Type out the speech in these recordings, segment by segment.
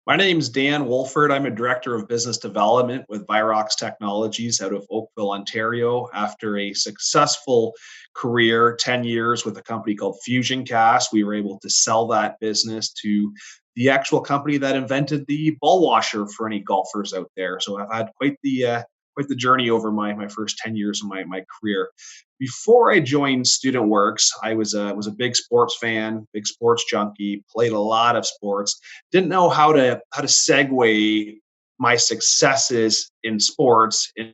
My name's Dan Woolford. I'm a director of business development with Virox Technologies out of Oakville, Ontario. After a successful career, 10 years with a company called Fusion Cast, we were able to sell that business to the actual company that invented the ball washer for any golfers out there. So I've had quite the journey over my first 10 years of my career. Before I joined Student Works, I was a big sports fan, big sports junkie, played a lot of sports, didn't know how to segue my successes in sports in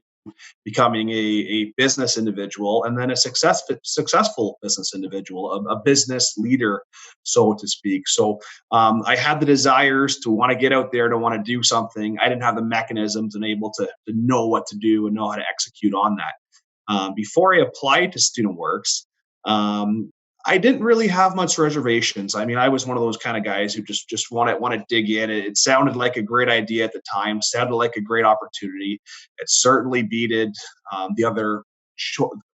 becoming a business individual and then a successful business individual, a business leader, so to speak. So I had the desires to want to get out there, to want to do something. I didn't have the mechanisms and able to know what to do and know how to execute on that. Before I applied to Student Works, um, I didn't really have much reservations. I mean, I was one of those kind of guys who just want to dig in. It sounded like a great idea at the time. Sounded like a great opportunity. It certainly beated the other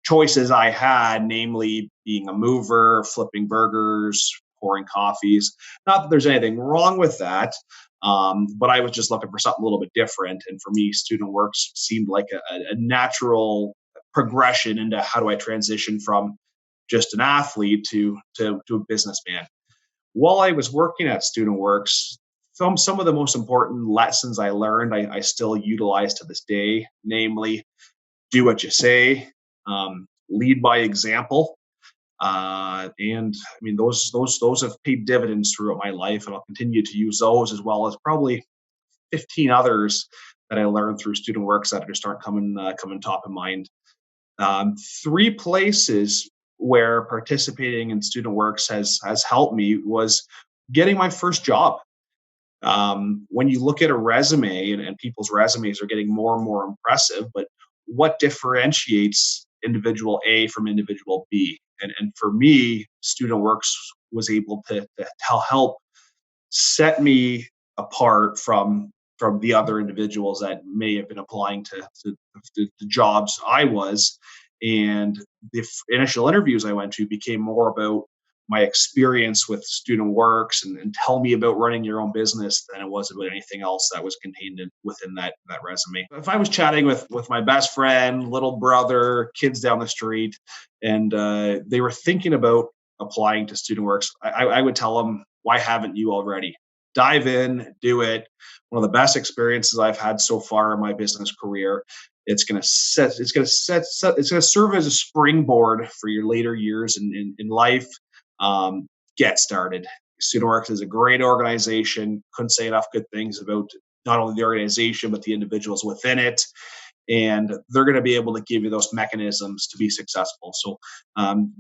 choices I had, namely being a mover, flipping burgers, pouring coffees. Not that there's anything wrong with that, but I was just looking for something a little bit different. And for me, Student Works seemed like a natural progression into how do I transition from just an athlete to a businessman. While I was working at Student Works, some of the most important lessons I learned I still utilize to this day, namely do what you say, lead by example, and I mean those have paid dividends throughout my life, and I'll continue to use those as well as probably 15 others that I learned through Student Works that just aren't coming top of mind. Three places where participating in Student Works has helped me was getting my first job. When you look at a resume, and people's resumes are getting more and more impressive, but what differentiates individual A from individual B? And for me, Student Works was able to help set me apart from the other individuals that may have been applying to the jobs I was. And the initial interviews I went to became more about my experience with Student Works and tell me about running your own business than it was about anything else that was contained within that resume. If I was chatting with my best friend, little brother, kids down the street, and they were thinking about applying to Student Works, I would tell them, why haven't you already? Dive in, do it. One of the best experiences I've had so far in my business career. It's going to serve as a springboard for your later years in life. Get started. StudentWorks is a great organization. Couldn't say enough good things about not only the organization but the individuals within it, and they're going to be able to give you those mechanisms to be successful. So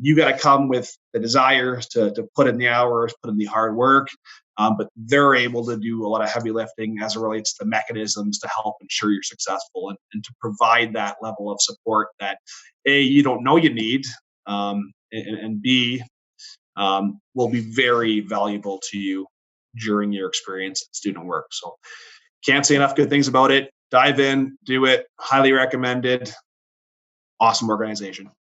you got to come with the desire to put in the hours, put in the hard work, but they're able to do a lot of heavy lifting as it relates to the mechanisms to help ensure you're successful and to provide that level of support that A, you don't know you need, and B, will be very valuable to you during your experience at Student Work. So can't say enough good things about it. Dive in, do it. Highly recommended. Awesome organization.